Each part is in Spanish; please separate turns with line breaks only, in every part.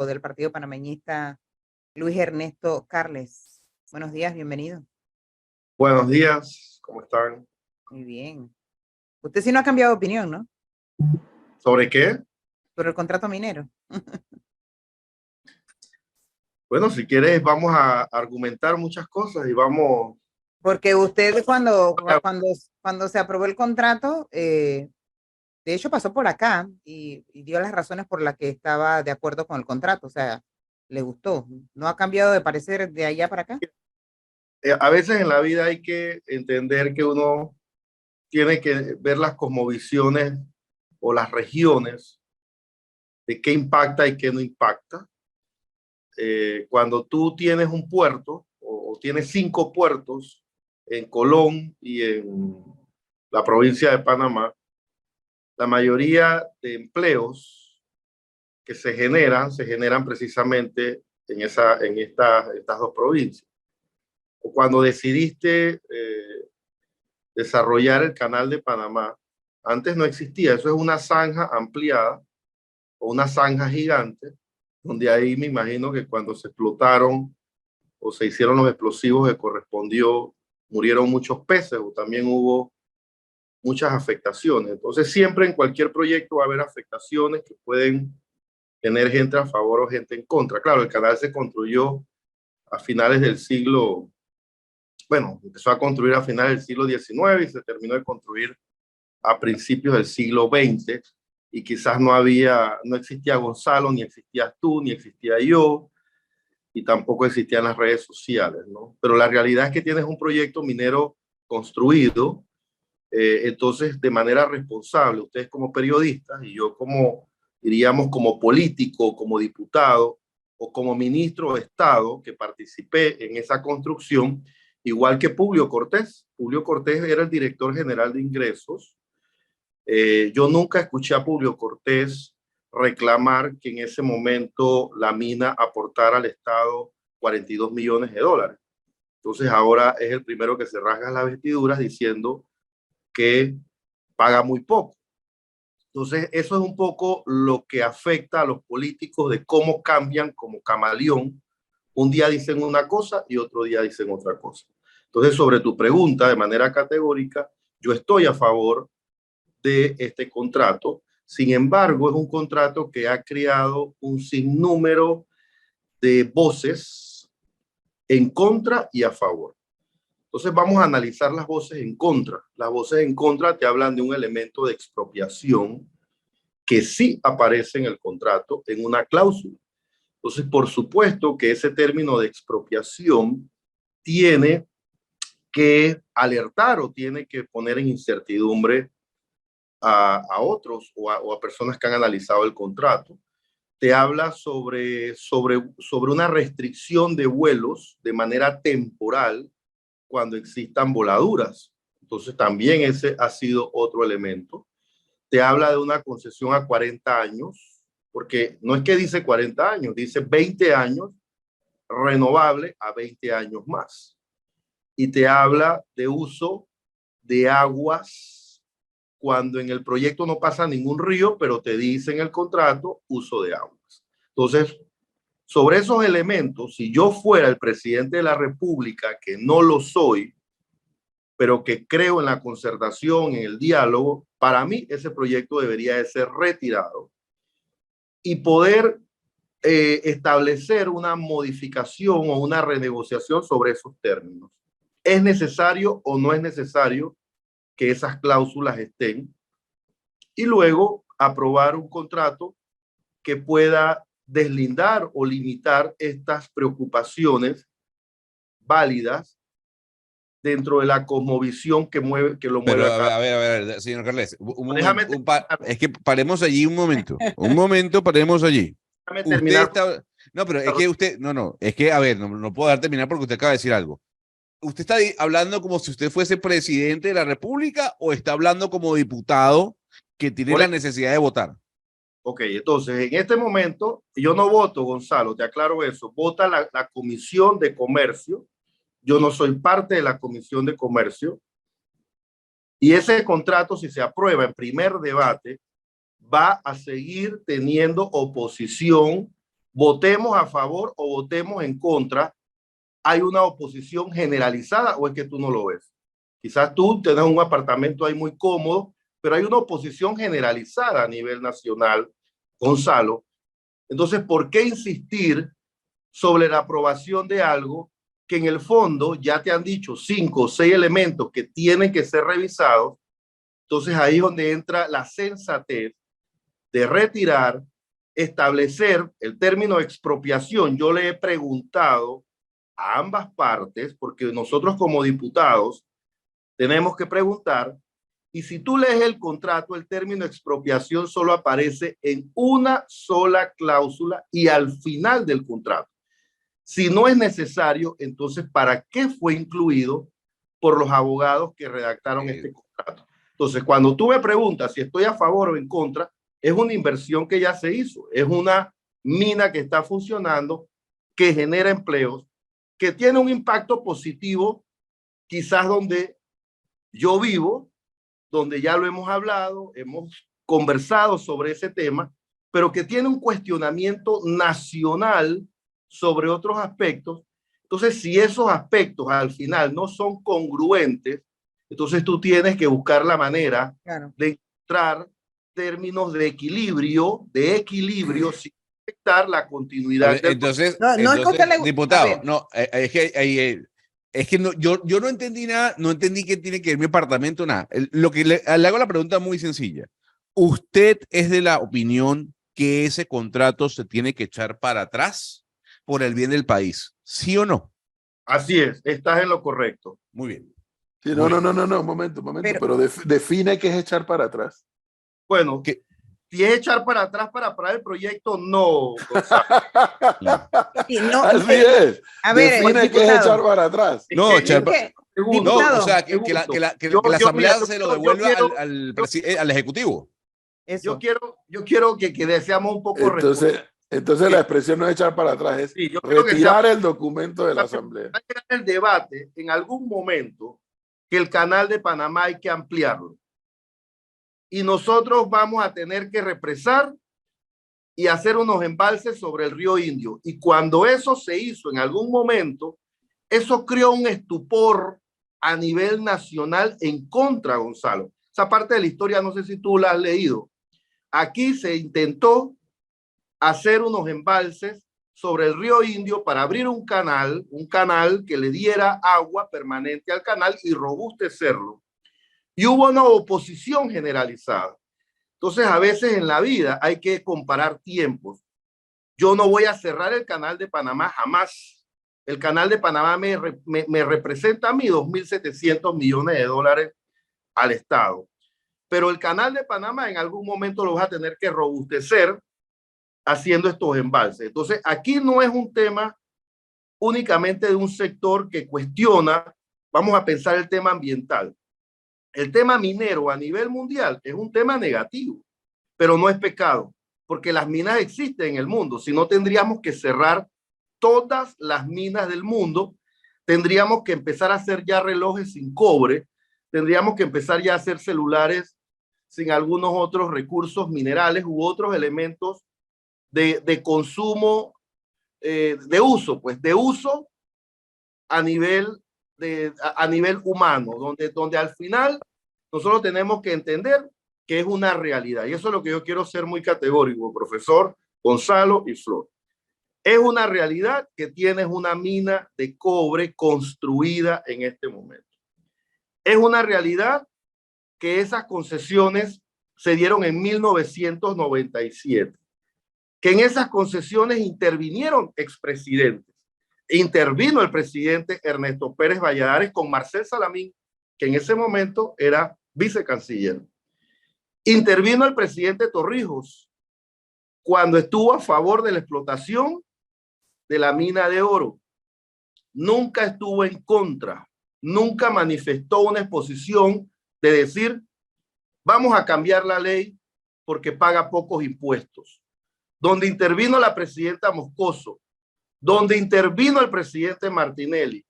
del Partido Panameñista, Luis Ernesto Carles. Buenos días, bienvenido.
Buenos días, ¿cómo están?
Muy bien. Usted sí no ha cambiado de opinión, ¿no?
¿Sobre qué?
Sobre el contrato minero.
Bueno, si quieres vamos a argumentar muchas cosas y vamos...
Porque usted cuando se aprobó el contrato, de hecho pasó por acá y dio las razones por las que estaba de acuerdo con el contrato. O sea, le gustó. ¿No ha cambiado de parecer de allá para acá?
A veces en la vida hay que entender que uno tiene que ver las cosmovisiones o las regiones de qué impacta y qué no impacta. Cuando tú tienes un puerto o tienes 5 puertos en Colón y en la provincia de Panamá, la mayoría de empleos que se generan precisamente en estas dos provincias. O cuando decidiste desarrollar el canal de Panamá, antes no existía, eso es una zanja ampliada o una zanja gigante, donde ahí me imagino que cuando se explotaron o se hicieron los explosivos que correspondió, murieron muchos peces o también hubo muchas afectaciones. Entonces siempre en cualquier proyecto va a haber afectaciones que pueden tener gente a favor o gente en contra. Claro, el canal se construyó a finales del siglo, bueno, empezó a construir a finales del siglo XIX y se terminó de construir a principios del siglo XX, y quizás no existía Gonzalo, ni existías tú, ni existía yo, y tampoco existían las redes sociales, ¿no? Pero la realidad es que tienes un proyecto minero construido, entonces de manera responsable, ustedes como periodistas y yo como, diríamos, como político, como diputado o como ministro de Estado que participé en esa construcción, igual que Publio Cortés. Publio Cortés era el director general de ingresos. Yo nunca escuché a Publio Cortés reclamar que en ese momento la mina aportara al Estado 42 millones de dólares. Entonces ahora es el primero que se rasga las vestiduras diciendo que paga muy poco. Entonces eso es un poco lo que afecta a los políticos de cómo cambian como camaleón. Un día dicen una cosa y otro día dicen otra cosa. Entonces, sobre tu pregunta, de manera categórica, yo estoy a favor de este contrato. Sin embargo, es un contrato que ha creado un sinnúmero de voces en contra y a favor. Entonces vamos a analizar las voces en contra. Las voces en contra te hablan de un elemento de expropiación que sí aparece en el contrato en una cláusula. Entonces, por supuesto que ese término de expropiación tiene que alertar o tiene que poner en incertidumbre a otros o a personas que han analizado el contrato. Te habla sobre una restricción de vuelos de manera temporal cuando existan voladuras. Entonces también ese ha sido otro elemento. Te habla de una concesión a 40 años, porque no es que dice 40 años, dice 20 años renovable a 20 años más. Y te habla de uso de aguas cuando en el proyecto no pasa ningún río, pero te dice en el contrato uso de aguas. Entonces, sobre esos elementos, si yo fuera el presidente de la República, que no lo soy, pero que creo en la concertación, en el diálogo, para mí ese proyecto debería de ser retirado y poder establecer una modificación o una renegociación sobre esos términos. ¿Es necesario o no es necesario que esas cláusulas estén? Y luego aprobar un contrato que pueda deslindar o limitar estas preocupaciones válidas dentro de la cosmovisión que lo mueve
Pero
acá.
a ver, señor Carles,
Déjame
es que paremos allí un momento, paremos allí.
terminar.
No, pero es que es que, a ver, no puedo dejar terminar porque usted acaba de decir algo. ¿Usted está hablando como si usted fuese presidente de la República o está hablando como diputado que tiene la necesidad de votar?
Ok, entonces en este momento yo no voto, Gonzalo, te aclaro eso, vota la Comisión de Comercio. Yo no soy parte de la Comisión de Comercio. Y ese contrato, si se aprueba en primer debate, va a seguir teniendo oposición votemos a favor o votemos en contra, ¿hay una oposición generalizada o es que tú no lo ves? Quizás tú tenés un apartamento ahí muy cómodo, pero hay una oposición generalizada a nivel nacional, Gonzalo. Entonces, ¿por qué insistir sobre la aprobación de algo que en el fondo ya te han dicho 5 o 6 elementos que tienen que ser revisados? Entonces ahí es donde entra la sensatez de retirar, establecer el término expropiación. Yo le he preguntado a ambas partes, porque nosotros como diputados tenemos que preguntar, y si tú lees el contrato, el término expropiación solo aparece en una sola cláusula y al final del contrato. Si no es necesario, entonces, ¿para qué fue incluido por los abogados que redactaron este contrato? Entonces, cuando tú me preguntas si estoy a favor o en contra, es una inversión que ya se hizo, es una mina que está funcionando, que genera empleos, que tiene un impacto positivo, quizás donde yo vivo, donde ya lo hemos hablado, hemos conversado sobre ese tema, pero que tiene un cuestionamiento nacional sobre otros aspectos. Entonces, si esos aspectos al final no son congruentes, entonces tú tienes que buscar la manera de encontrar términos de equilibrio sin afectar la continuidad del
entonces,
no, no es que usted le
diputado, no, es que no, yo no entendí nada, no entendí qué tiene que ver mi apartamento, nada. Lo que le hago la pregunta muy sencilla. ¿Usted es de la opinión que ese contrato se tiene que echar para atrás por el bien del país? ¿Sí o no?
Así es, estás en lo correcto.
Muy bien.
Sí, no, un momento, pero define qué es echar para atrás.
Bueno,
¿qué?
Si es echar para atrás para parar el proyecto, no.
Sí, no,
así es.
A ver,
define qué es echar para atrás.
No, echar
diputado,
o sea, que la Asamblea se lo devuelva al Ejecutivo.
Yo quiero que deseamos un poco
Entonces la expresión no es echar para atrás, es retirar el documento de la Asamblea.
El debate en algún momento que el canal de Panamá hay que ampliarlo. Y nosotros vamos a tener que represar y hacer unos embalses sobre el río Indio. Y cuando eso se hizo en algún momento, eso creó un estupor a nivel nacional en contra, Gonzalo. Esa parte de la historia, no sé si tú la has leído. Aquí se intentó hacer unos embalses sobre el río Indio para abrir un canal que le diera agua permanente al canal y robustecerlo. Y hubo una oposición generalizada. Entonces, a veces en la vida hay que comparar tiempos. Yo no voy a cerrar el canal de Panamá jamás. El canal de Panamá me representa a mí 2.700 millones de dólares al Estado. Pero el canal de Panamá en algún momento lo vas a tener que robustecer haciendo estos embalses. Entonces, aquí no es un tema únicamente de un sector que cuestiona, vamos a pensar el tema ambiental. El tema minero a nivel mundial es un tema negativo, pero no es pecado, porque las minas existen en el mundo. Si no, tendríamos que cerrar todas las minas del mundo, tendríamos que empezar a hacer ya relojes sin cobre, tendríamos que empezar ya a hacer celulares sin algunos otros recursos minerales u otros elementos de consumo, de uso a nivel humano, donde al final nosotros tenemos que entender que es una realidad. Y eso es lo que yo quiero ser muy categórico, profesor Gonzalo y Flor. Es una realidad que tienes una mina de cobre construida en este momento. Es una realidad que esas concesiones se dieron en 1997, que en esas concesiones intervinieron expresidentes. Intervino el presidente Ernesto Pérez Valladares con Marcel Salamín, que en ese momento era vicecanciller. Intervino el presidente Torrijos cuando estuvo a favor de la explotación de la mina de oro. Nunca estuvo en contra, nunca manifestó una exposición de decir vamos a cambiar la ley porque paga pocos impuestos. Donde intervino la presidenta Moscoso, donde intervino el presidente Martinelli,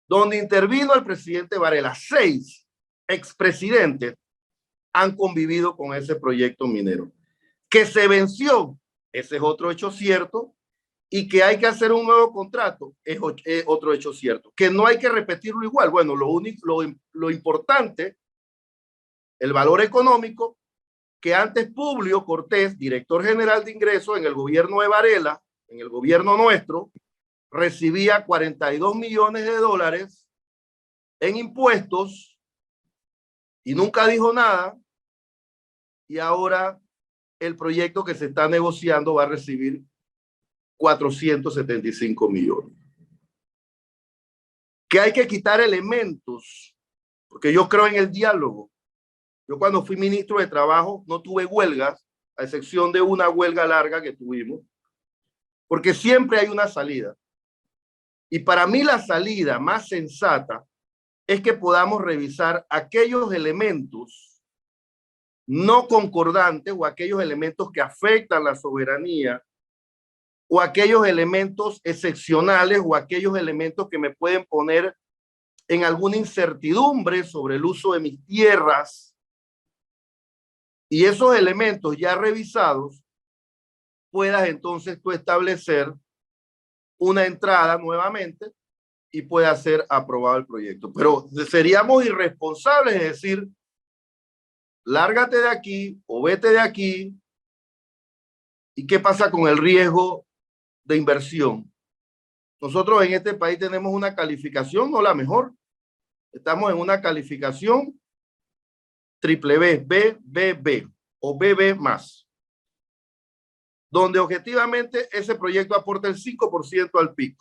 donde intervino el presidente Varela, 6 expresidentes han convivido con ese proyecto minero. Que se venció, ese es otro hecho cierto, y que hay que hacer un nuevo contrato es otro hecho cierto. Que no hay que repetirlo igual. Bueno, lo importante, el valor económico, que antes Publio Cortés, director general de ingresos en el gobierno de Varela, en el gobierno nuestro, recibía 42 millones de dólares en impuestos y nunca dijo nada, y ahora el proyecto que se está negociando va a recibir 475 millones. Que hay que quitar elementos, porque yo creo en el diálogo. Yo cuando fui ministro de Trabajo no tuve huelgas, a excepción de una huelga larga que tuvimos, porque siempre hay una salida. Y para mí la salida más sensata es que podamos revisar aquellos elementos no concordantes o aquellos elementos que afectan la soberanía o aquellos elementos excepcionales o aquellos elementos que me pueden poner en alguna incertidumbre sobre el uso de mis tierras. Y esos elementos ya revisados, puedas entonces tú establecer una entrada nuevamente y pueda ser aprobado el proyecto. Pero seríamos irresponsables de decir, lárgate de aquí o vete de aquí. ¿Y qué pasa con el riesgo de inversión? Nosotros en este país tenemos una calificación, no la mejor. Estamos en una calificación triple B, BBB o BB más, donde objetivamente ese proyecto aporta el 5% al PIB.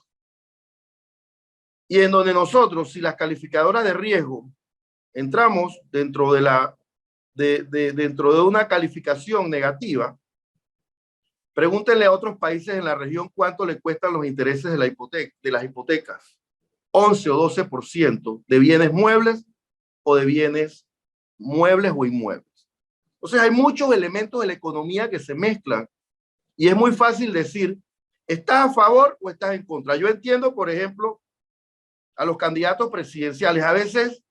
Y en donde nosotros, si las calificadoras de riesgo entramos dentro de una calificación negativa, pregúntenle a otros países en la región cuánto le cuestan los intereses de las hipotecas. 11 o 12% de bienes muebles o de bienes muebles o inmuebles. Entonces hay muchos elementos de la economía que se mezclan y es muy fácil decir, ¿estás a favor o estás en contra? Yo entiendo, por ejemplo, a los candidatos presidenciales. A veces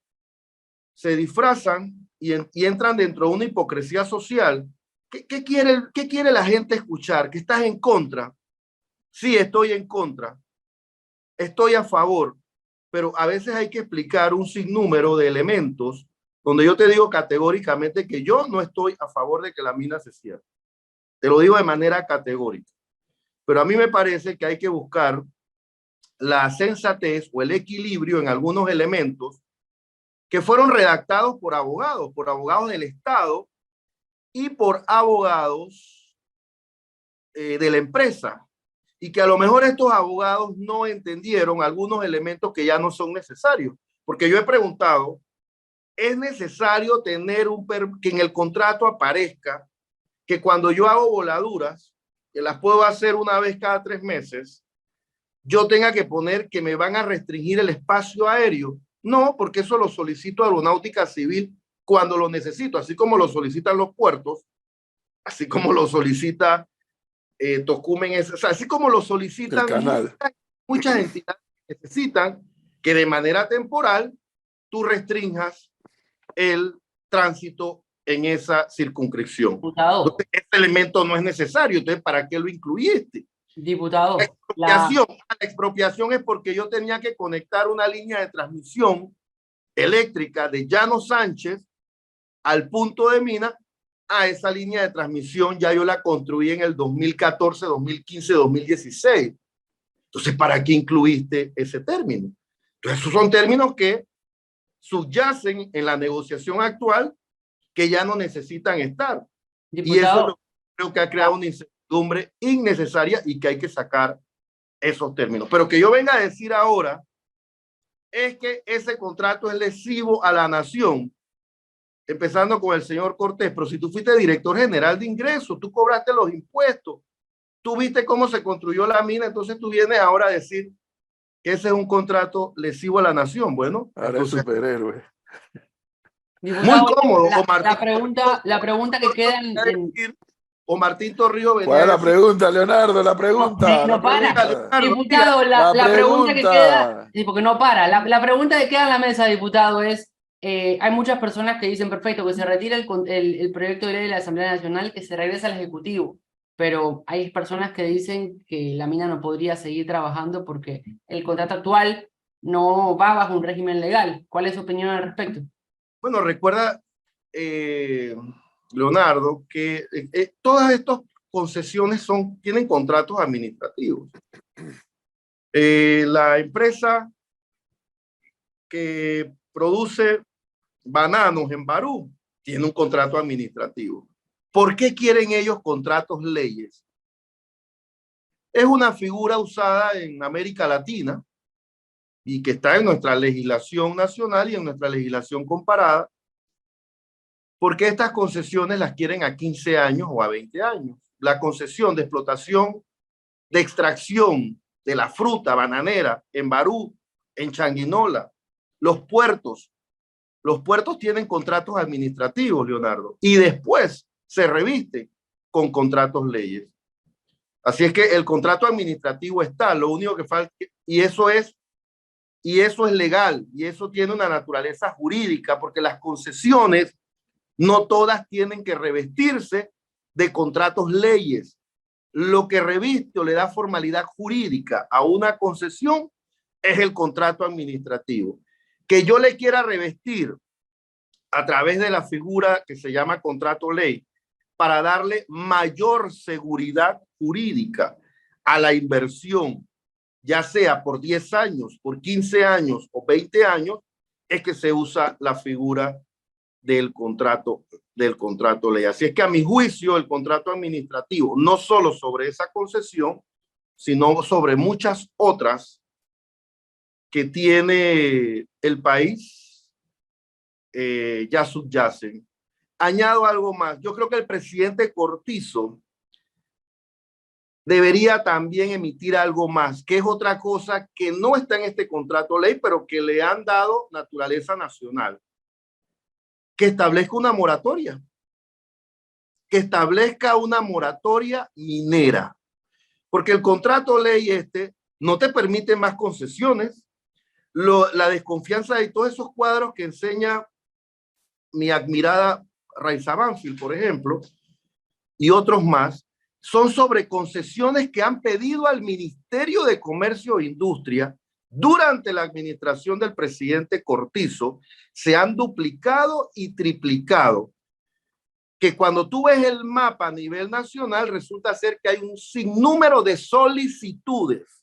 se disfrazan y entran dentro de una hipocresía social. ¿Qué quiere la gente escuchar? ¿Que estás en contra? Sí, estoy en contra. Estoy a favor. Pero a veces hay que explicar un sinnúmero de elementos donde yo te digo categóricamente que yo no estoy a favor de que la mina se cierre. Te lo digo de manera categórica. Pero a mí me parece que hay que buscar la sensatez o el equilibrio en algunos elementos que fueron redactados por abogados del Estado y por abogados de la empresa, y que a lo mejor estos abogados no entendieron algunos elementos que ya no son necesarios, porque yo he preguntado, ¿es necesario tener que en el contrato aparezca que cuando yo hago voladuras, que las puedo hacer una vez cada 3 meses, yo tenga que poner que me van a restringir el espacio aéreo? No, porque eso lo solicito a Aeronáutica Civil cuando lo necesito, así como lo solicitan los puertos, así como lo solicita Tocumen, o sea, así como lo solicitan muchas entidades que necesitan que de manera temporal tú restringas el tránsito en esa circunscripción.
Diputado.
Entonces, ese elemento no es necesario, entonces ¿para qué lo incluiste?
Diputado.
La expropiación es porque yo tenía que conectar una línea de transmisión eléctrica de Llano Sánchez al punto de mina. A esa línea de transmisión ya yo la construí en el 2014, 2015, 2016. Entonces, ¿para qué incluiste ese término? Entonces, esos son términos que subyacen en la negociación actual que ya no necesitan estar. Diputado, y eso creo que ha creado una incertidumbre innecesaria y que hay que sacar esos términos. Pero que yo venga a decir ahora es que ese contrato es lesivo a la nación, empezando con el señor Cortés. Pero si tú fuiste director general de ingresos, tú cobraste los impuestos, tú viste cómo se construyó la mina, entonces tú vienes ahora a decir que ese es un contrato lesivo a la nación. Bueno,
ahora
entonces,
es superhéroe.
Diputado,
muy cómodo.
La pregunta que queda en...
O Martín Torrijos venía.
¿Cuál es la pregunta, Leonardo? La pregunta.
No para. Diputado, la pregunta que queda... Sí, porque no para. La pregunta que queda en la mesa, diputado, es... hay muchas personas que dicen, perfecto, que se retire el proyecto de ley de la Asamblea Nacional, que se regrese al Ejecutivo. pero hay personas que dicen que la mina no podría seguir trabajando porque el contrato actual no va bajo un régimen legal. ¿Cuál es su opinión al respecto?
Bueno, recuerda, Leonardo, que todas estas concesiones tienen contratos administrativos. La empresa que produce bananos en Barú tiene un contrato administrativo. ¿Por qué quieren ellos contratos leyes? Es una figura usada en América Latina y que está en nuestra legislación nacional y en nuestra legislación comparada, porque estas concesiones las quieren a 15 años o a 20 años. La concesión de explotación, de extracción de la fruta bananera en Barú, en Changuinola, los puertos tienen contratos administrativos, Leonardo, y después se revisten con contratos leyes. Así es que el contrato administrativo está, lo único que falta, y eso es legal, y eso tiene una naturaleza jurídica, porque las concesiones no todas tienen que revestirse de contratos leyes. Lo que reviste o le da formalidad jurídica a una concesión es el contrato administrativo. Que yo le quiera revestir a través de la figura que se llama contrato ley para darle mayor seguridad jurídica a la inversión, ya sea por 10 años, por 15 años o 20 años, es que se usa la figura del contrato ley. Así es que a mi juicio el contrato administrativo, no solo sobre esa concesión, sino sobre muchas otras que tiene el país, ya subyacen. Añado algo más. Yo creo que el presidente Cortizo debería también emitir algo más, que es otra cosa que no está en este contrato ley, pero que le han dado naturaleza nacional. Que establezca una moratoria. Que establezca una moratoria minera. Porque el contrato ley no te permite más concesiones. La desconfianza de todos esos cuadros que enseña mi admirada Raiza Banfield, por ejemplo, y otros más, son sobre concesiones que han pedido al Ministerio de Comercio e Industria durante la administración del presidente Cortizo, se han duplicado y triplicado, que cuando tú ves el mapa a nivel nacional resulta ser que hay un sinnúmero de solicitudes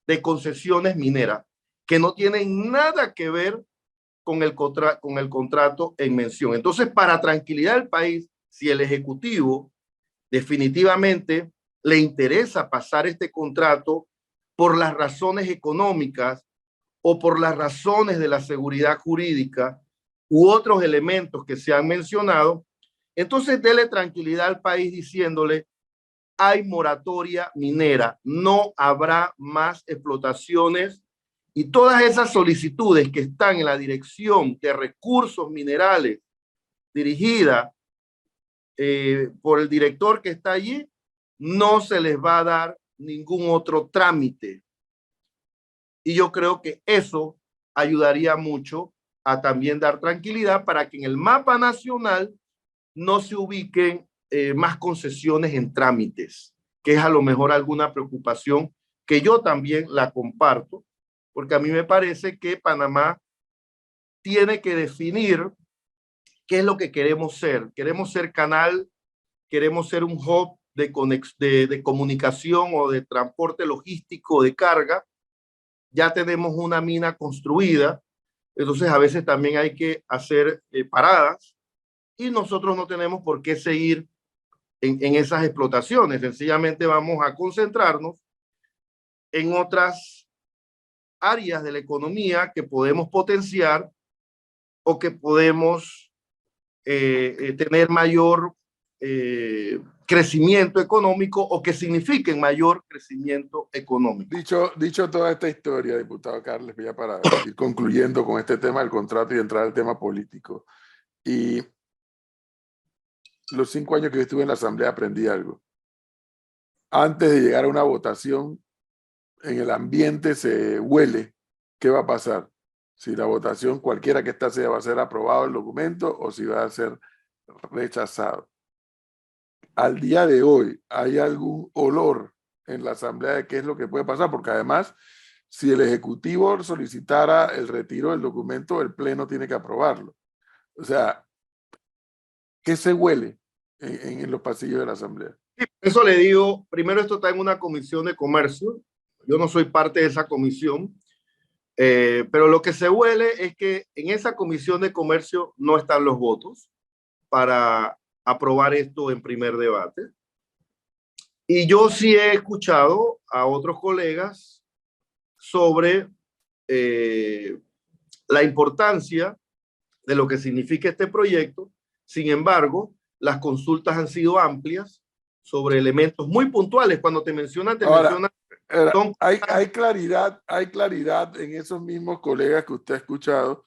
de concesiones mineras que no tienen nada que ver con el contrato en mención. Entonces, para tranquilidad del país, si el Ejecutivo definitivamente le interesa pasar este contrato por las razones económicas o por las razones de la seguridad jurídica u otros elementos que se han mencionado, entonces dele tranquilidad al país diciéndole: hay moratoria minera, no habrá más explotaciones, y todas esas solicitudes que están en la Dirección de Recursos Minerales dirigida por el director que está allí, no se les va a dar ningún otro trámite. Y yo creo que eso ayudaría mucho a también dar tranquilidad para que en el mapa nacional no se ubiquen más concesiones en trámites, que es a lo mejor alguna preocupación que yo también la comparto, porque a mí me parece que Panamá tiene que definir qué es lo que queremos ser. Queremos ser canal, queremos ser un hub de comunicación o de transporte logístico de carga. Ya tenemos una mina construida, entonces a veces también hay que hacer paradas, y nosotros no tenemos por qué seguir en esas explotaciones. Sencillamente vamos a concentrarnos en otras áreas de la economía que podemos potenciar o que podemos tener mayor crecimiento económico o que signifiquen mayor crecimiento económico.
Dicho toda esta historia, diputado Carles, ya para ir concluyendo con este tema del contrato y entrar al tema político. Y los 5 años que yo estuve en la Asamblea aprendí algo. Antes de llegar a una votación, en el ambiente se huele qué va a pasar. Si la votación, cualquiera que esta sea, va a ser aprobado el documento o si va a ser rechazado. al día de hoy, ¿hay algún olor en la Asamblea de qué es lo que puede pasar? Porque además, si el Ejecutivo solicitara el retiro del documento, el Pleno tiene que aprobarlo. O sea, ¿qué se huele en los pasillos de la Asamblea?
Sí, por eso le digo, primero esto está en una comisión de comercio. Yo no soy parte de esa comisión, pero lo que se huele es que en esa comisión de comercio no están los votos para aprobar esto en primer debate. Y yo sí he escuchado a otros colegas sobre la importancia de lo que significa este proyecto. Sin embargo, las consultas han sido amplias sobre elementos muy puntuales. Cuando te mencionan,
Ahora,
son...
hay claridad en esos mismos colegas que usted ha escuchado,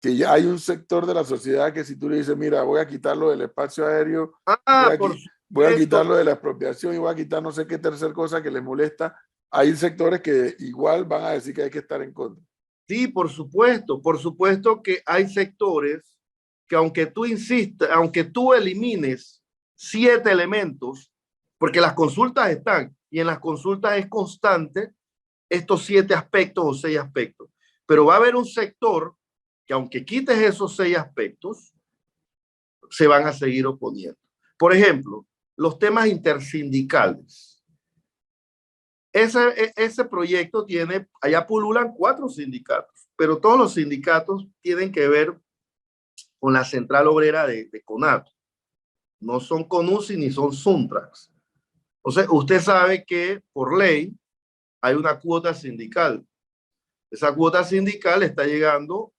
que ya hay un sector de la sociedad que si tú le dices, mira, voy a quitarlo del espacio aéreo, voy a quitarlo de la expropiación y voy a quitar no sé qué tercer cosa que les molesta, hay sectores que igual van a decir que hay que estar en contra.
Sí, por supuesto que hay sectores que aunque tú insistas, aunque tú elimines 7 elementos, porque las consultas están y en las consultas es constante estos 7 aspectos o 6 aspectos, pero va a haber un sector que aunque quites esos 6 aspectos, se van a seguir oponiendo. Por ejemplo, los temas intersindicales. Ese proyecto tiene, allá pululan 4 sindicatos, pero todos los sindicatos tienen que ver con la central obrera de CONATO. No son CONUSI ni son Suntrax. Entonces, usted sabe que por ley hay una cuota sindical. Esa cuota sindical está llegando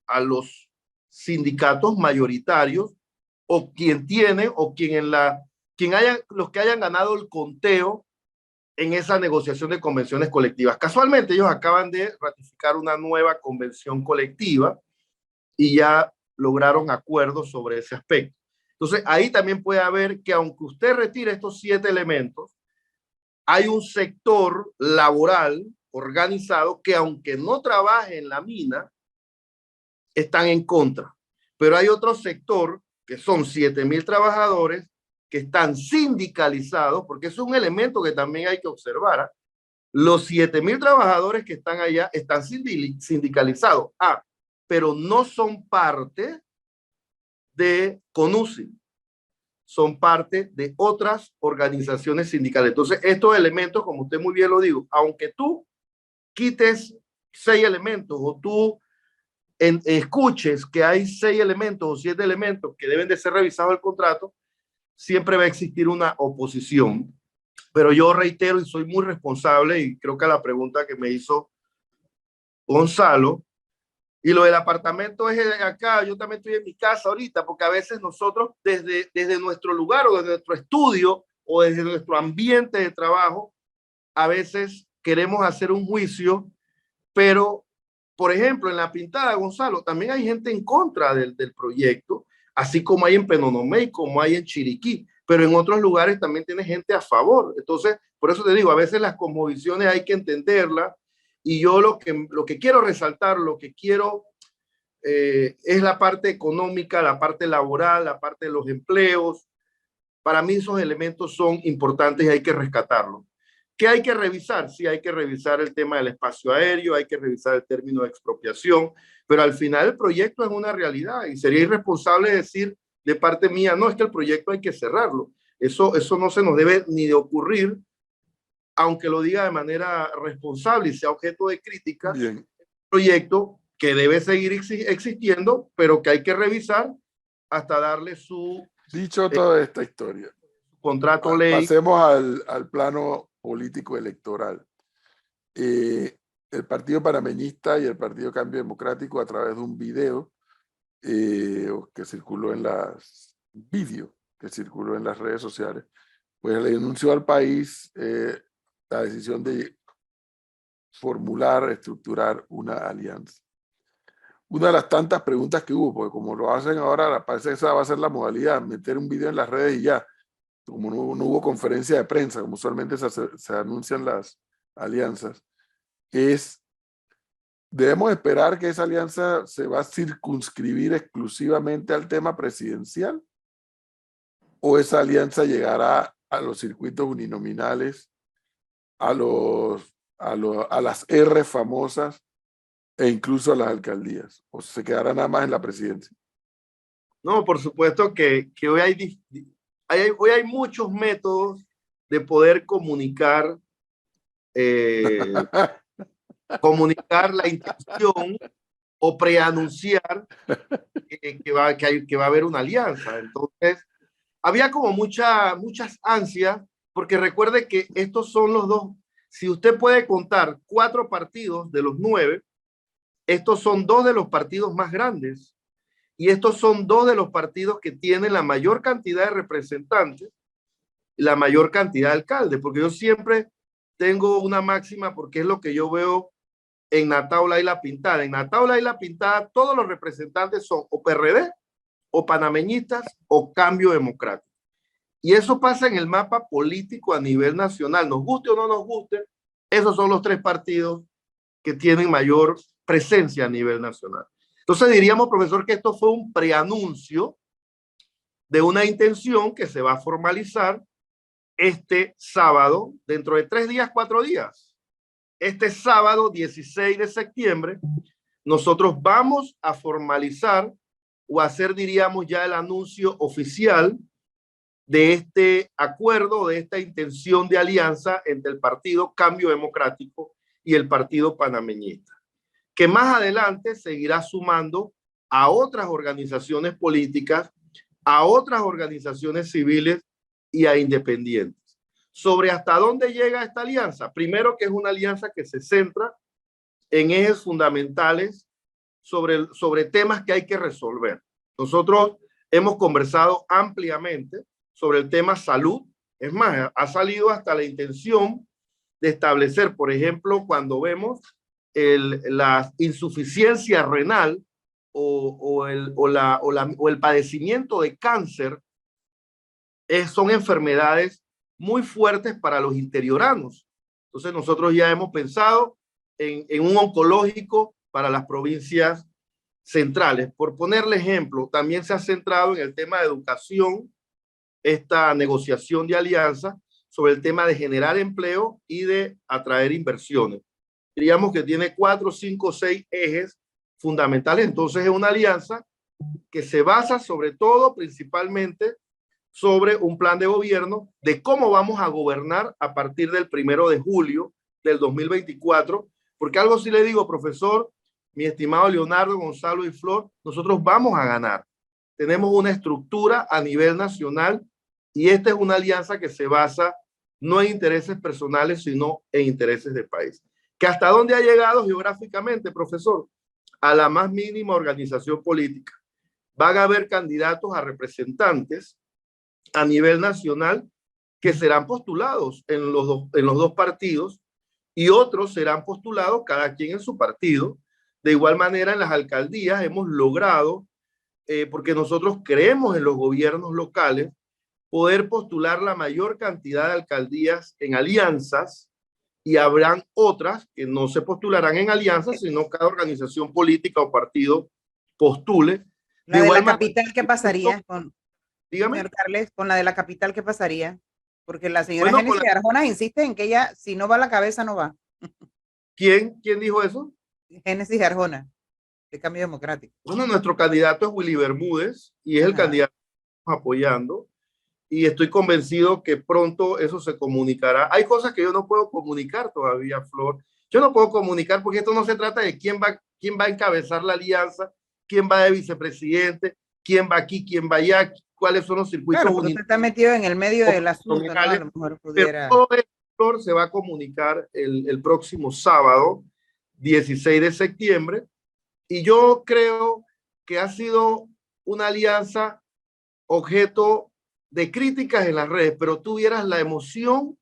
a los sindicatos mayoritarios o quien tiene o los que hayan ganado el conteo en esa negociación de convenciones colectivas. Casualmente ellos acaban de ratificar una nueva convención colectiva y ya lograron acuerdos sobre ese aspecto. Entonces ahí también puede haber que aunque usted retire estos 7 elementos, hay un sector laboral organizado que aunque no trabaje en la mina, están en contra. Pero hay otro sector que son 7,000 trabajadores que están sindicalizados, porque es un elemento que también hay que observar. Los 7,000 trabajadores que están allá están sindicalizados, pero no son parte de CONUSI, son parte de otras organizaciones sindicales. Entonces, estos elementos, como usted muy bien lo dijo, aunque tú quites 6 elementos o tú escuches que hay 6 elementos o 7 elementos que deben de ser revisados el contrato, siempre va a existir una oposición. Pero yo reitero y soy muy responsable y creo que la pregunta que me hizo Gonzalo, y lo del apartamento es acá, yo también estoy en mi casa ahorita, porque a veces nosotros desde nuestro lugar o desde nuestro estudio o desde nuestro ambiente de trabajo, a veces queremos hacer un juicio, pero, por ejemplo, en La Pintada, Gonzalo, también hay gente en contra del proyecto, así como hay en Penonomé y como hay en Chiriquí, pero en otros lugares también tiene gente a favor. Entonces, por eso te digo, a veces las cosmovisiones hay que entenderlas, y yo lo que quiero resaltar, lo que quiero es la parte económica, la parte laboral, la parte de los empleos. Para mí esos elementos son importantes y hay que rescatarlos. ¿Qué hay que revisar? Sí, hay que revisar el tema del espacio aéreo, hay que revisar el término de expropiación, pero al final el proyecto es una realidad y sería irresponsable decir de parte mía, no, es que el proyecto hay que cerrarlo. Eso no se nos debe ni de ocurrir, aunque lo diga de manera responsable y sea objeto de crítica.
Bien.
Proyecto que debe seguir existiendo, pero que hay que revisar hasta darle su
Dicho toda esta historia,
contrato ley.
pasemos al plano político electoral. El Partido Panameñista y el Partido Cambio Democrático, a través de un video que circuló en que circuló en las redes sociales, pues le denunció al país la decisión de formular, estructurar una alianza. Una de las tantas preguntas que hubo, porque como lo hacen ahora, parece que esa va a ser la modalidad, meter un video en las redes y ya. Como no hubo conferencia de prensa, como usualmente se anuncian las alianzas, ¿debemos esperar que esa alianza se va a circunscribir exclusivamente al tema presidencial? o esa alianza llegará a los circuitos uninominales, a las R famosas e incluso a las alcaldías, o se quedará nada más en la presidencia?
No, por supuesto que hoy hoy hay muchos métodos de poder comunicar, comunicar la intención o preanunciar que va a haber una alianza. Entonces, había como muchas ansias, porque recuerde que estos son los dos. Si usted puede contar 4 partidos de los 9, estos son 2 de los partidos más grandes y estos son 2 de los partidos que tienen la mayor cantidad de representantes y la mayor cantidad de alcaldes, porque yo siempre tengo una máxima, porque es lo que yo veo en Nataula y La Pintada. En Nataula y La Pintada todos los representantes son o PRD o panameñistas o Cambio Democrático. Y eso pasa en el mapa político a nivel nacional. Nos guste o no nos guste, esos son los 3 partidos que tienen mayor presencia a nivel nacional. Entonces diríamos, profesor, que esto fue un preanuncio de una intención que se va a formalizar este sábado, dentro de 3 días, 4 días. Este sábado 16 de septiembre, nosotros vamos a formalizar o hacer, diríamos, ya el anuncio oficial de este acuerdo, de esta intención de alianza entre el Partido Cambio Democrático y el Partido Panameñista, que más adelante seguirá sumando a otras organizaciones políticas, a otras organizaciones civiles y a independientes. Sobre hasta dónde llega esta alianza. Primero, que es una alianza que se centra en ejes fundamentales sobre temas que hay que resolver. Nosotros hemos conversado ampliamente sobre el tema salud. Es más, ha salido hasta la intención de establecer, por ejemplo, cuando vemos la insuficiencia renal o el padecimiento de cáncer, son enfermedades muy fuertes para los interioranos. Entonces nosotros ya hemos pensado en un oncológico para las provincias centrales. Por ponerle ejemplo, también se ha centrado en el tema de educación, esta negociación de alianza sobre el tema de generar empleo y de atraer inversiones. Diríamos que tiene 4, 5, 6 ejes fundamentales. Entonces es una alianza que se basa sobre todo, principalmente, sobre un plan de gobierno de cómo vamos a gobernar a partir del 1 de julio del 2024, porque algo sí le digo, profesor, mi estimado Leonardo, Gonzalo y Flor, nosotros vamos a ganar. Tenemos una estructura a nivel nacional y esta es una alianza que se basa no en intereses personales, sino en intereses de país. ¿Que hasta dónde ha llegado geográficamente, profesor? A la más mínima organización política. Van a haber candidatos a representantes a nivel nacional que serán postulados en los dos partidos y otros serán postulados cada quien en su partido. De igual manera, en las alcaldías hemos logrado, porque nosotros creemos en los gobiernos locales, poder postular la mayor cantidad de alcaldías en alianzas, y habrán otras que no se postularán en alianzas, sino cada organización política o partido postule.
La de la capital, ¿qué pasaría
dígame,
señor Carles, con la de la capital, qué pasaría? Porque la señora
bueno,
Génesis Arjona insiste en que ella, si no va a la cabeza, no va.
¿Quién dijo eso?
Génesis Arjona, de Cambio Democrático.
Bueno, nuestro candidato es Willy Bermúdez y es el candidato que estamos apoyando. Y estoy convencido que pronto eso se comunicará. Hay cosas que yo no puedo comunicar todavía, Flor. Yo no puedo comunicar porque esto no se trata de quién va a encabezar la alianza, quién va de vicepresidente, quién va aquí, quién va allá, cuáles son los circuitos.
Claro, porque usted está metido en el medio del asunto, ¿no? A lo mejor pudiera...
Pero todo esto, Flor, se va a comunicar el próximo sábado, 16 de septiembre. Y yo creo que ha sido una alianza objeto de críticas en las redes, pero tú vieras la emoción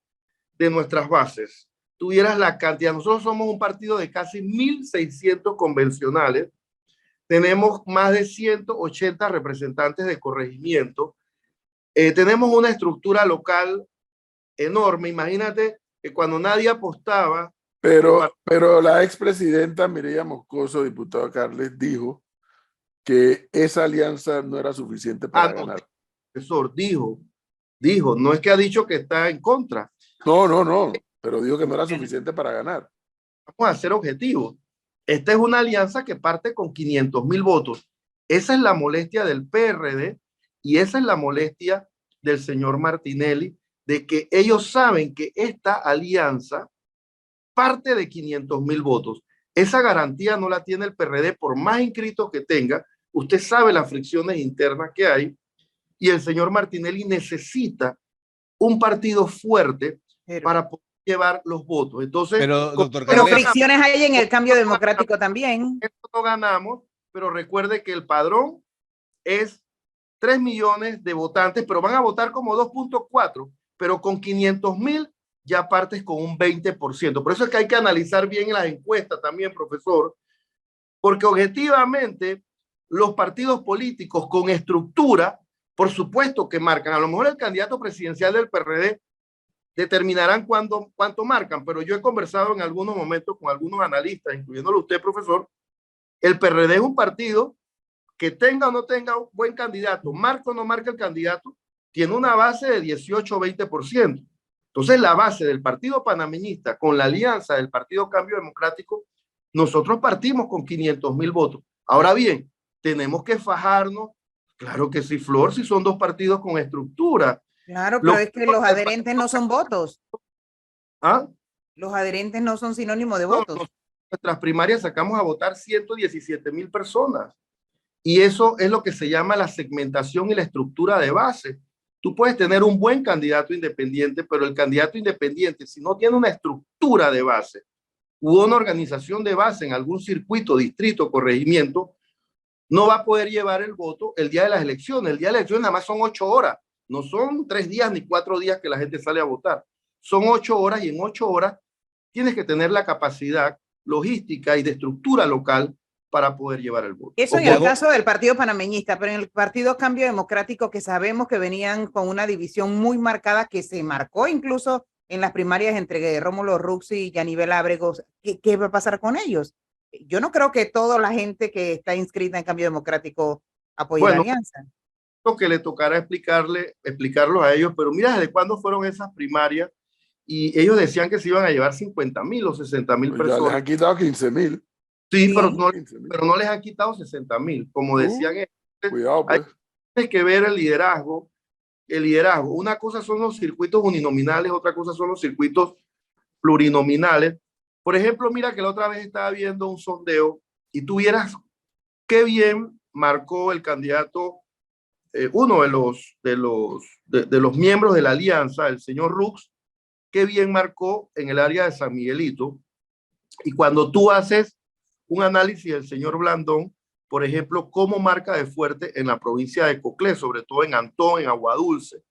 de nuestras bases, tú vieras la cantidad. Nosotros somos un partido de casi 1.600 convencionales, tenemos más de 180 representantes de corregimiento, tenemos una estructura local enorme. Imagínate que cuando nadie apostaba...
Pero la expresidenta Mireya Moscoso, diputado Carles, dijo que esa alianza no era suficiente para ganar.
Profesor, dijo Dijo, no es que ha dicho que está en contra.
No, pero dijo que no era suficiente para ganar.
Vamos a ser objetivos. Esta es una alianza que parte con 500.000 votos. Esa es la molestia del PRD y esa es la molestia del señor Martinelli, de que ellos saben que esta alianza parte de 500.000 votos. Esa garantía no la tiene el PRD por más inscritos que tenga. Usted sabe las fricciones internas que hay y el señor Martinelli necesita un partido fuerte para poder llevar los votos. Entonces,
pero doctor
Pero
Carles,
fricciones hay en el cambio democrático también.
no ganamos, pero recuerde que el padrón es 3 millones de votantes, pero van a votar como 2.4, pero con 500.000 ya partes con un 20%. Por eso es que hay que analizar bien las encuestas también, profesor, porque objetivamente los partidos políticos con estructura, por supuesto que marcan. A lo mejor el candidato presidencial del PRD determinarán cuánto marcan, pero yo he conversado en algunos momentos con algunos analistas, incluyéndolo usted, profesor. El PRD es un partido que tenga o no tenga un buen candidato, marca o no marca el candidato, tiene una base de 18 o 20%. Entonces, la base del partido panameñista con la alianza del Partido Cambio Democrático, nosotros partimos con 500.000 votos. Ahora bien, tenemos que fajarnos, claro que sí, Flor, si son dos partidos con estructura.
Claro, pero es que los adherentes no son votos.
¿Ah?
Los adherentes no son sinónimo de
No,
votos.
nuestras primarias sacamos a votar 117.000 personas. Y eso es lo que se llama la segmentación y la estructura de base. Tú puedes tener un buen candidato independiente, pero el candidato independiente, si no tiene una estructura de base u una organización de base en algún circuito, distrito, corregimiento, no va a poder llevar el voto el día de las elecciones. El día de las elecciones nada más son 8 horas. No son 3 días ni 4 días que la gente sale a votar. Son 8 horas y en 8 horas tienes que tener la capacidad logística y de estructura local para poder llevar el voto.
Eso en el caso del Partido Panameñista, pero en el Partido Cambio Democrático, que sabemos que venían con una división muy marcada, que se marcó incluso en las primarias entre Rómulo Rux y Yanivel Ábregos, ¿qué va a pasar con ellos? Yo no creo que toda la gente que está inscrita en Cambio Democrático apoye la alianza.
Lo que le tocará explicarlos a ellos, pero mira, ¿desde cuándo fueron esas primarias? Y ellos decían que se iban a llevar 50.000 o 60.000 personas.
Ya les han quitado 15.000.
Sí, pero no les han quitado 60.000, como decían ellos.
Cuidado, pues.
Hay que ver el liderazgo. Una cosa son los circuitos uninominales, otra cosa son los circuitos plurinominales. Por ejemplo, mira que la otra vez estaba viendo un sondeo y tú vieras qué bien marcó el candidato, uno de los miembros de la alianza, el señor Rux, qué bien marcó en el área de San Miguelito. Y cuando tú haces un análisis del señor Blandón, por ejemplo, cómo marca de fuerte en la provincia de Coclé, sobre todo en Antón, en Aguadulce,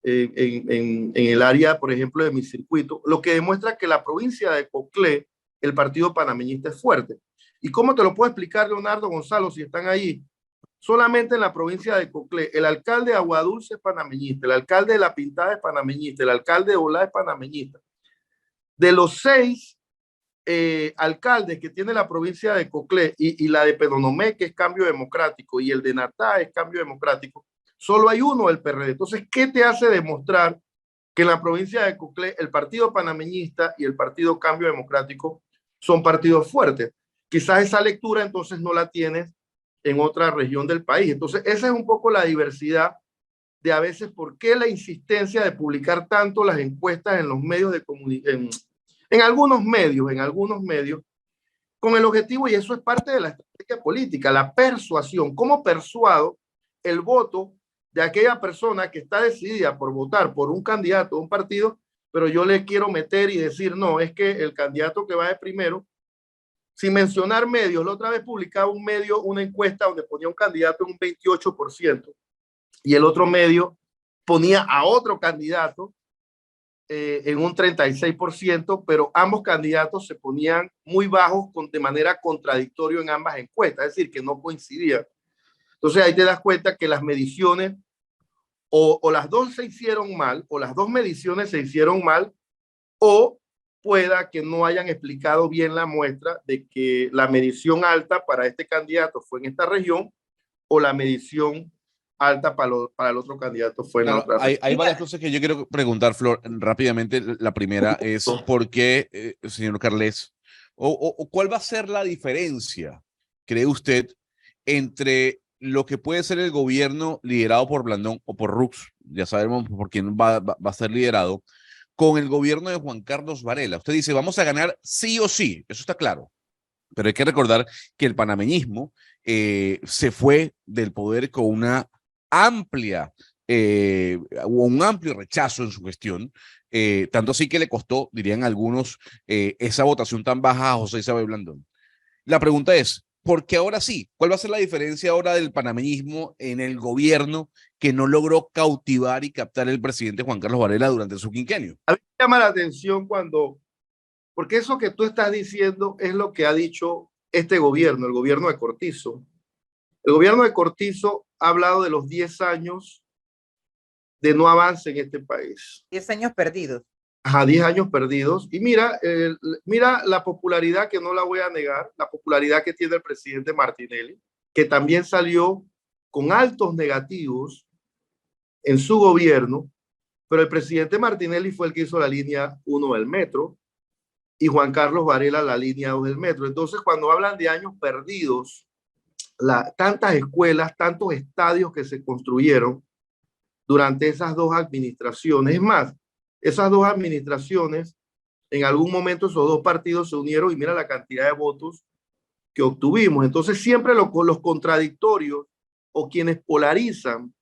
en el área, por ejemplo, de mi circuito, lo que demuestra que la provincia de Coclé, el partido panameñista es fuerte. ¿Y cómo te lo puedo explicar, Leonardo, Gonzalo, si están ahí? Solamente en la provincia de Coclé, el alcalde de Aguadulce es panameñista, el alcalde de La Pintada es panameñista, el alcalde de Olá es panameñista. De los 6 alcaldes que tiene la provincia de Coclé y la de Penonomé, que es Cambio Democrático, y el de Natá es Cambio Democrático, solo hay uno del PRD. Entonces, ¿qué te hace demostrar que en la provincia de Coclé el partido panameñista y el partido Cambio Democrático son partidos fuertes? Quizás esa lectura entonces no la tienes en otra región del país. Entonces, esa es un poco la diversidad de a veces por qué la insistencia de publicar tanto las encuestas en los medios de comunicación, en algunos medios, con el objetivo, y eso es parte de la estrategia política, la persuasión. ¿Cómo persuado el voto de aquella persona que está decidida por votar por un candidato, un partido, pero yo le quiero meter y decir, no, es que el candidato que va de primero, sin mencionar medios, la otra vez publicaba un medio una encuesta donde ponía un candidato en un 28% y el otro medio ponía a otro candidato en un 36%, pero ambos candidatos se ponían muy bajos de manera contradictoria en ambas encuestas, es decir, que no coincidían. Entonces ahí te das cuenta que las mediciones o las dos se hicieron mal, o las dos mediciones se hicieron mal, o pueda que no hayan explicado bien la muestra de que la medición alta para este candidato fue en esta región, o la medición alta para el otro candidato fue en la
Claro,
otra.
hay varias cosas que yo quiero preguntar, Flor, rápidamente. La primera es por qué, señor Carles, o cuál va a ser la diferencia, cree usted, entre lo que puede ser el gobierno liderado por Blandón o por Rux, ya sabemos por quién va a ser liderado, con el gobierno de Juan Carlos Varela. Usted dice, vamos a ganar sí o sí, eso está claro. Pero hay que recordar que el panameñismo se fue del poder con una amplia, un amplio rechazo en su gestión, tanto así que le costó, dirían algunos, esa votación tan baja a José Isabel Blandón. La pregunta es, ¿por qué ahora sí? ¿Cuál va a ser la diferencia ahora del panameñismo en el gobierno que no logró cautivar y captar el presidente Juan Carlos Varela durante su quinquenio?
A mí me llama la atención porque eso que tú estás diciendo es lo que ha dicho este gobierno, el gobierno de Cortizo. El gobierno de Cortizo ha hablado de los 10 años de no avance en este país.
10 años perdidos.
Ajá, 10 años perdidos. Y mira, mira la popularidad, que no la voy a negar, la popularidad que tiene el presidente Martinelli, que también salió con altos negativos en su gobierno, pero el presidente Martinelli fue el que hizo la línea 1 del metro y Juan Carlos Varela la línea 2 del metro. Entonces, cuando hablan de años perdidos, tantas escuelas, tantos estadios que se construyeron durante esas dos administraciones, es más, esas dos administraciones, en algún momento esos dos partidos se unieron y mira la cantidad de votos que obtuvimos. Entonces siempre los contradictorios o quienes polarizan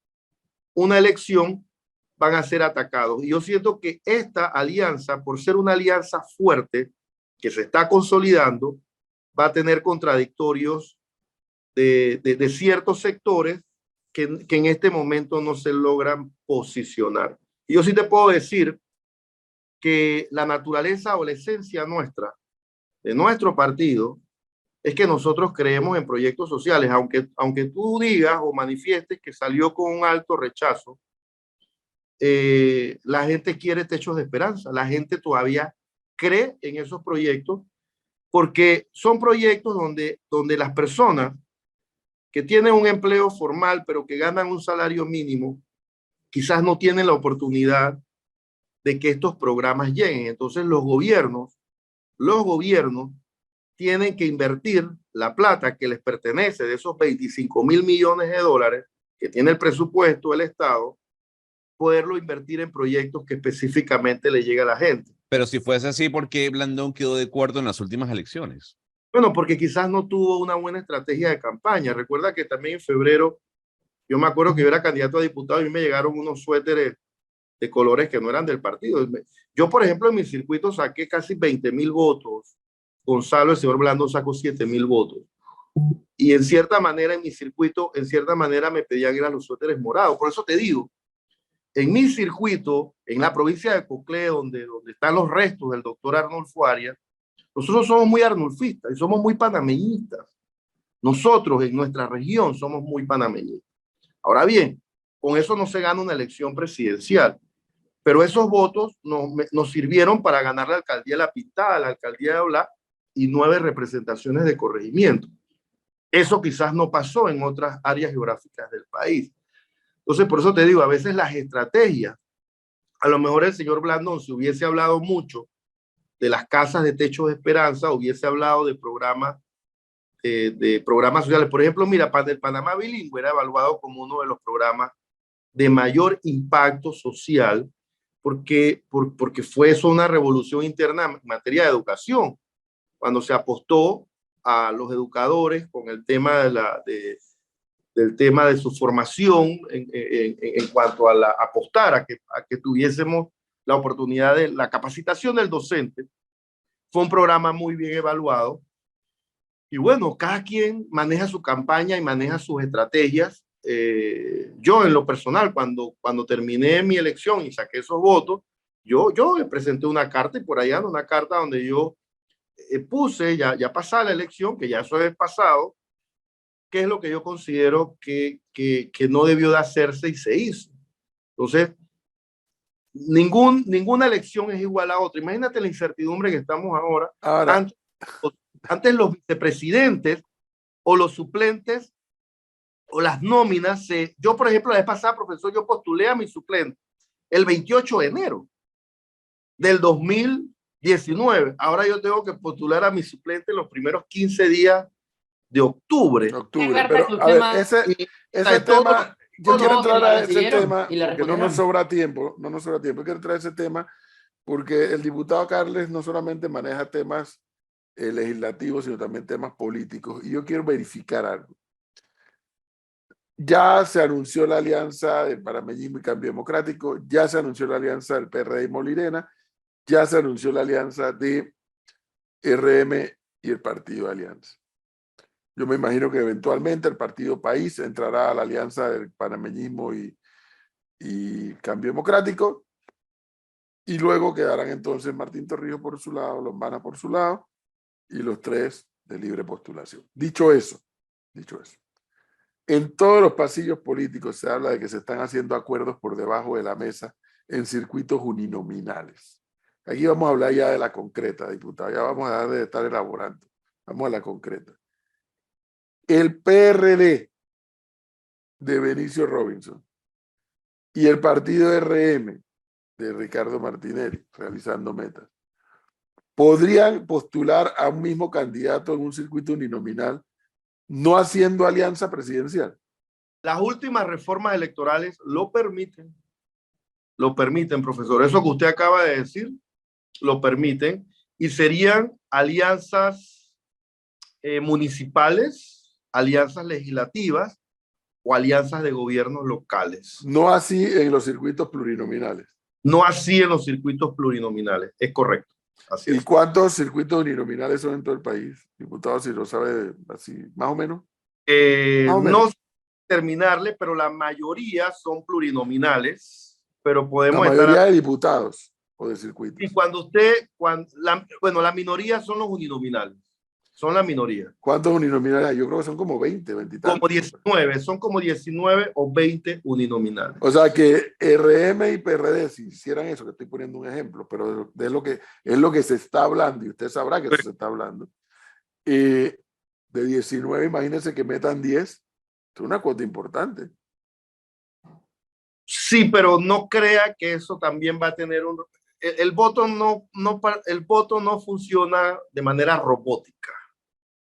una elección van a ser atacados. Y yo siento que esta alianza, por ser una alianza fuerte que se está consolidando, va a tener contradictorios de ciertos sectores que en este momento no se logran posicionar. Y yo sí te puedo decir que la naturaleza o la esencia nuestra, de nuestro partido, es que nosotros creemos en proyectos sociales, aunque tú digas o manifiestes que salió con un alto rechazo, la gente quiere techos de esperanza, la gente todavía cree en esos proyectos, porque son proyectos donde las personas que tienen un empleo formal, pero que ganan un salario mínimo, quizás no tienen la oportunidad de que estos programas lleguen. Entonces los gobiernos tienen que invertir la plata que les pertenece de esos 25.000 millones de dólares que tiene el presupuesto del Estado, poderlo invertir en proyectos que específicamente le llegue a la gente.
Pero si fuese así, ¿por qué Blandón quedó de cuarto en las últimas elecciones?
Bueno, porque quizás no tuvo una buena estrategia de campaña. Recuerda que también en febrero, yo me acuerdo que yo era candidato a diputado y a mí me llegaron unos suéteres de colores que no eran del partido. Yo, por ejemplo, en mi circuito saqué casi 20.000 votos. Gonzalo, el señor Blandón, sacó 7.000 votos. Y en cierta manera, en mi circuito, en cierta manera me pedían ir a los suéteres morados. Por eso te digo, en mi circuito, en la provincia de Coclé, donde están los restos del doctor Arnulfo Arias, nosotros somos muy arnulfistas y somos muy panameñistas. Nosotros en nuestra región somos muy panameñistas. Ahora bien, con eso no se gana una elección presidencial, pero esos votos nos sirvieron para ganar la alcaldía de La Pintada, la alcaldía de Olá y 9 representaciones de corregimiento. Eso quizás no pasó en otras áreas geográficas del país. Entonces, por eso te digo, a veces las estrategias, a lo mejor el señor Blandón, si hubiese hablado mucho de las casas de techo de esperanza, hubiese hablado de programas sociales. Por ejemplo, mira, el Panamá Bilingüe era evaluado como uno de los programas de mayor impacto social porque fue eso una revolución interna en materia de educación, cuando se apostó a los educadores con el tema del tema de su formación en cuanto a apostar a que tuviésemos la oportunidad de la capacitación del docente. Fue un programa muy bien evaluado. Y bueno, cada quien maneja su campaña y maneja sus estrategias. Yo en lo personal, cuando terminé mi elección y saqué esos votos, yo presenté una carta y por allá anda una carta donde yo puse, ya pasada la elección, que ya eso es pasado, qué es lo que yo considero que no debió de hacerse y se hizo. Entonces, ninguna elección es igual a otra. Imagínate la incertidumbre que estamos ahora. Antes los vicepresidentes o los suplentes o las nóminas, yo por ejemplo la vez pasada, profesor, yo postulé a mi suplente el 28 de enero del 2019. Ahora yo tengo que postular a mi suplente en los primeros 15 días de octubre.
Pero a ver, ese tema, yo quiero entrar a ese tema, porque no nos sobra tiempo, quiero entrar a ese tema, porque el diputado Carles no solamente maneja temas legislativos, sino también temas políticos, y yo quiero verificar algo. Ya se anunció la alianza del Panameñismo y Cambio Democrático, ya se anunció la alianza del PRD y Molirena, ya se anunció la alianza de RM y el Partido de Alianza. Yo me imagino que eventualmente el Partido País entrará a la alianza del Panameñismo y Cambio Democrático, y luego quedarán entonces Martín Torrijos por su lado, Lombana por su lado, y los tres de libre postulación. Dicho eso, en todos los pasillos políticos se habla de que se están haciendo acuerdos por debajo de la mesa en circuitos uninominales. Aquí vamos a hablar ya de la concreta, diputado, ya vamos a dejar de estar elaborando. Vamos a la concreta. El PRD de Benicio Robinson y el partido RM de Ricardo Martinelli, realizando metas, podrían postular a un mismo candidato en un circuito uninominal, no haciendo alianza presidencial.
Las últimas reformas electorales lo permiten, profesor. Eso que usted acaba de decir, lo permiten, y serían alianzas municipales, alianzas legislativas o alianzas de gobiernos locales.
No así en los circuitos plurinominales.
No así en los circuitos plurinominales, es correcto. Así
¿Y
es.
cuántos circuitos uninominales son en todo el país? Diputado, si lo sabe así, más o menos.
No sé terminarle, pero la mayoría son plurinominales, pero podemos
la mayoría de diputados o de circuitos.
Y la minoría son los uninominales. Son la minoría.
¿Cuántos uninominales hay? Yo creo que son como 20, 20 y tantos.
Como 19, son como 19 o 20 uninominales.
O sea que RM y PRD, si hicieran eso, que estoy poniendo un ejemplo, pero es lo que se está hablando, y usted sabrá que eso se está hablando. De 19, imagínense que metan 10, es una cuota importante.
Sí, pero no crea que eso también va a tener el voto el voto no funciona de manera robótica.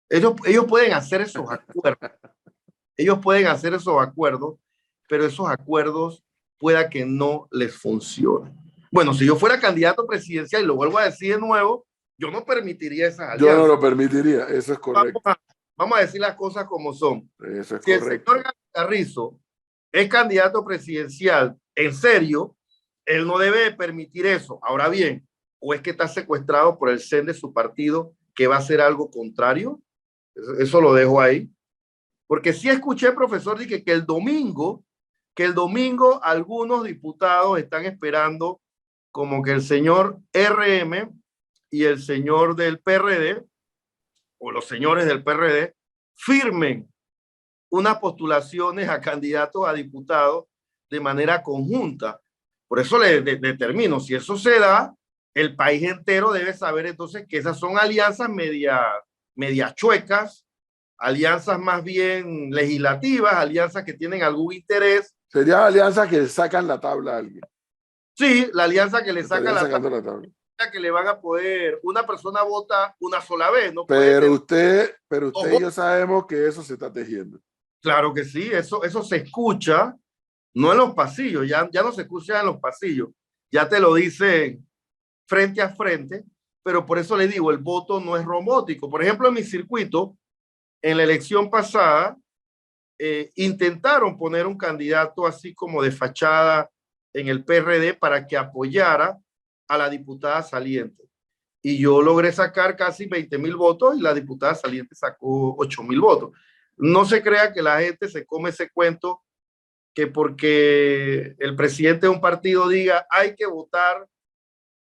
Ellos pueden hacer esos acuerdos. Ellos pueden hacer esos acuerdos, pero esos acuerdos pueda que no les funcionen. Bueno, si yo fuera candidato presidencial, y lo vuelvo a decir de nuevo, yo no permitiría esas alianzas.
Yo no lo permitiría, eso es correcto.
Vamos a decir las cosas como son.
Eso es
si
correcto.
El señor Carrizo es candidato presidencial, en serio, él no debe permitir eso. Ahora bien, o es que está secuestrado por el CEN de su partido, que va a hacer algo contrario. Eso lo dejo ahí. Porque sí escuché, profesor, que el domingo algunos diputados están esperando como que el señor RM y el señor del PRD, o los señores del PRD, firmen unas postulaciones a candidatos a diputados de manera conjunta. Por eso le determino, si eso se da, el país entero debe saber entonces que esas son alianzas media chuecas, alianzas más bien legislativas, alianzas que tienen algún interés.
Serían alianzas que sacan la tabla a alguien.
Sí, la alianza que le saca la
tabla.
Que le van a poder, una persona vota una sola vez, ¿no?
Pero usted y yo sabemos que eso se está tejiendo.
Claro que sí, eso se escucha, no en los pasillos, ya no se escucha en los pasillos, ya te lo dicen frente a frente, pero por eso le digo, el voto no es robótico. Por ejemplo, en mi circuito, en la elección pasada, intentaron poner un candidato así como de fachada en el PRD para que apoyara a la diputada saliente. Y yo logré sacar casi 20,000 votos y la diputada saliente sacó 8,000 votos. No se crea que la gente se come ese cuento que porque el presidente de un partido diga hay que votar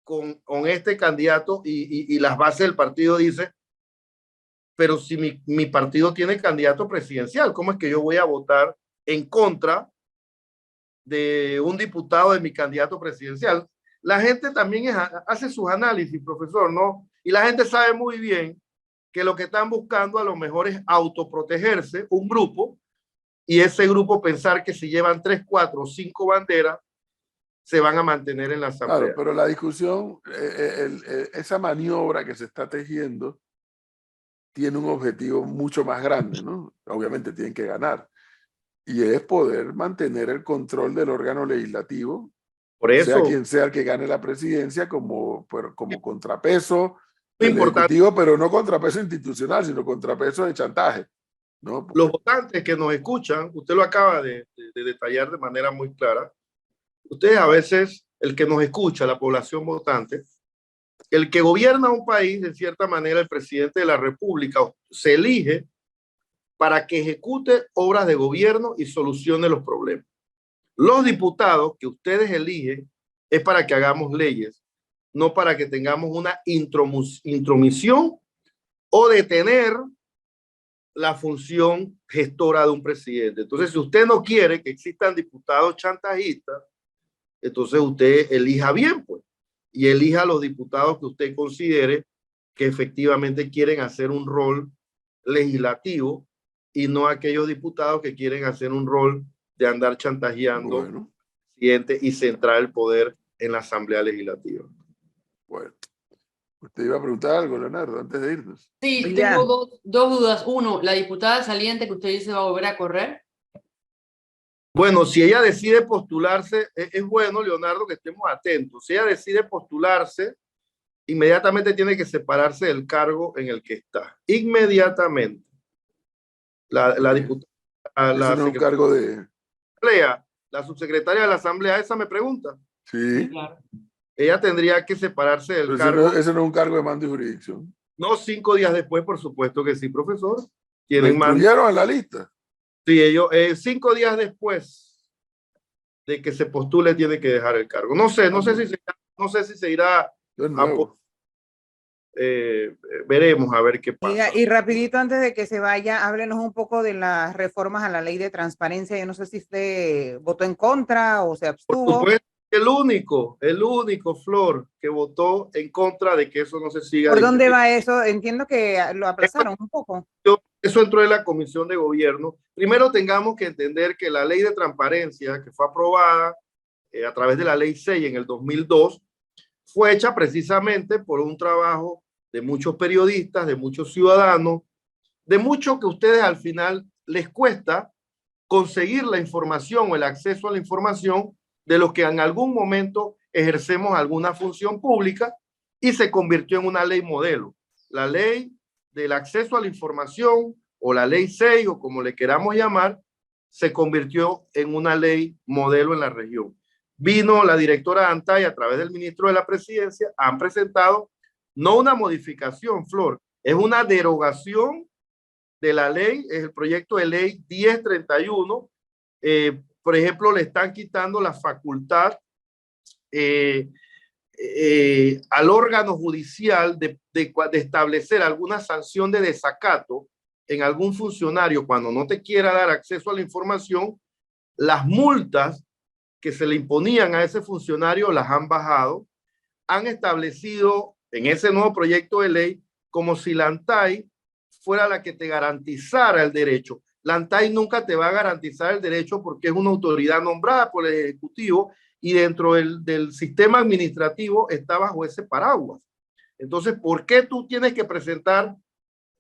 con este candidato y las bases del partido dicen, pero si mi partido tiene candidato presidencial, ¿cómo es que yo voy a votar en contra de un diputado de mi candidato presidencial? La gente también hace sus análisis, profesor, ¿no? Y la gente sabe muy bien que lo que están buscando a lo mejor es autoprotegerse, un grupo, y ese grupo pensar que si llevan 3, 4 o 5 banderas, se van a mantener en la asamblea.
Claro, pero la discusión, esa maniobra que se está tejiendo tiene un objetivo mucho más grande, ¿no? Obviamente tienen que ganar. Y es poder mantener el control del órgano legislativo,
Por eso,
sea quien sea el que gane la presidencia, como contrapeso del
importante.
Ejecutivo, pero no contrapeso institucional, sino contrapeso de chantaje, ¿no?
Los votantes que nos escuchan, usted lo acaba de detallar de manera muy clara. Ustedes a veces, el que nos escucha, la población votante, el que gobierna un país, de cierta manera, el presidente de la República se elige para que ejecute obras de gobierno y solucione los problemas. Los diputados que ustedes eligen es para que hagamos leyes, no para que tengamos una intromisión o detener la función gestora de un presidente. Entonces, si usted no quiere que existan diputados chantajistas, entonces usted elija bien, pues, y elija a los diputados que usted considere que efectivamente quieren hacer un rol legislativo y no aquellos diputados que quieren hacer un rol de andar chantajeando al presidente y centrar el poder en la Asamblea Legislativa.
Bueno, usted iba a preguntar algo, Leonardo, antes de irnos.
Sí,
Oiga.
tengo dos dudas. Uno, la diputada saliente que usted dice va a volver a correr.
Bueno, si ella decide postularse, es bueno, Leonardo, que estemos atentos. Si ella decide postularse, inmediatamente tiene que separarse del cargo en el que está. Inmediatamente. La diputada, la
Ese no es un cargo de...
Asamblea, la subsecretaria de la Asamblea, esa me pregunta.
Sí,
Claro.
Ella tendría que separarse del
pero
cargo.
ese no es un cargo de mando y jurisdicción.
No 5 días después, por supuesto que sí, profesor.
¿Lo
Tienen mando.
incluyeron en la lista?
Sí, ellos 5 días después de que se postule tiene que dejar el cargo. No sé si se irá
Es nuevo.
veremos a ver qué pasa.
Oiga, y rapidito antes de que se vaya, háblenos un poco de las reformas a la ley de transparencia. Yo no sé si usted votó en contra o se
Por
abstuvo.
supuesto, el único, Flor, que votó en contra de que eso no se siga.
¿Por dónde va eso? Entiendo que lo aplazaron un poco.
Eso entró en la Comisión de Gobierno. Primero tengamos que entender que la ley de transparencia que fue aprobada a través de la ley 6 en el 2002 fue hecha precisamente por un trabajo de muchos periodistas, de muchos ciudadanos, de muchos que a ustedes al final les cuesta conseguir la información o el acceso a la información de los que en algún momento ejercemos alguna función pública y se convirtió en una ley modelo. La ley del acceso a la información o la ley 6 o como le queramos llamar, se convirtió en una ley modelo en la región. Vino la directora ANTAI a través del ministro de la Presidencia, han presentado no una modificación, Flor, es una derogación de la ley, es el proyecto de ley 1031. Por ejemplo, le están quitando la facultad al órgano judicial de establecer alguna sanción de desacato en algún funcionario cuando no te quiera dar acceso a la información. Las multas que se le imponían a ese funcionario las han bajado, han establecido en ese nuevo proyecto de ley como si la ANTAI fuera la que te garantizara el derecho. La ANTAI nunca te va a garantizar el derecho porque es una autoridad nombrada por el Ejecutivo y dentro del sistema administrativo está bajo ese paraguas. Entonces, ¿por qué tú tienes que presentar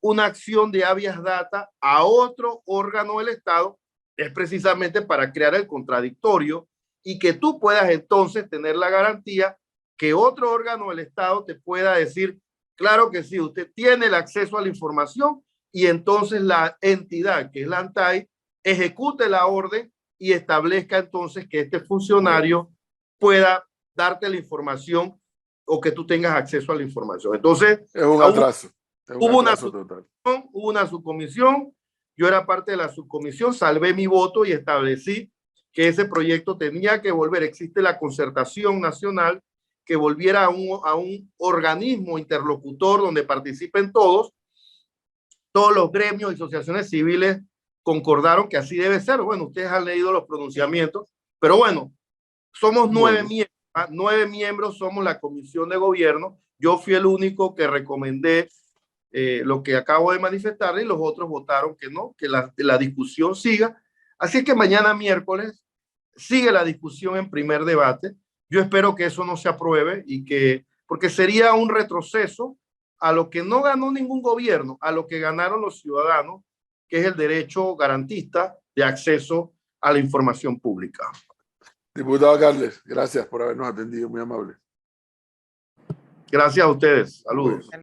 una acción de habeas data a otro órgano del Estado? Es precisamente para crear el contradictorio y que tú puedas entonces tener la garantía que otro órgano del Estado te pueda decir, claro que sí, usted tiene el acceso a la información y entonces la entidad, que es la ANTAI, ejecute la orden y establezca entonces que este funcionario pueda darte la información o que tú tengas acceso a la información. Entonces,
es un atraso.
Hubo una subcomisión, yo era parte de la subcomisión, salvé mi voto y establecí que ese proyecto tenía que volver. Existe la concertación nacional que volviera a un organismo interlocutor donde participen todos los gremios y asociaciones civiles concordaron que así debe ser. Bueno, ustedes han leído los pronunciamientos, pero bueno, somos 9 miembros, 9 miembros somos la comisión de gobierno. Yo fui el único que recomendé lo que acabo de manifestar y los otros votaron que no, que la discusión siga. Así que mañana miércoles sigue la discusión en primer debate. Yo espero que eso no se apruebe porque sería un retroceso a lo que no ganó ningún gobierno, a lo que ganaron los ciudadanos, que es el derecho garantista de acceso a la información pública.
Diputado Carles, gracias por habernos atendido, muy amable.
Gracias a ustedes. Saludos.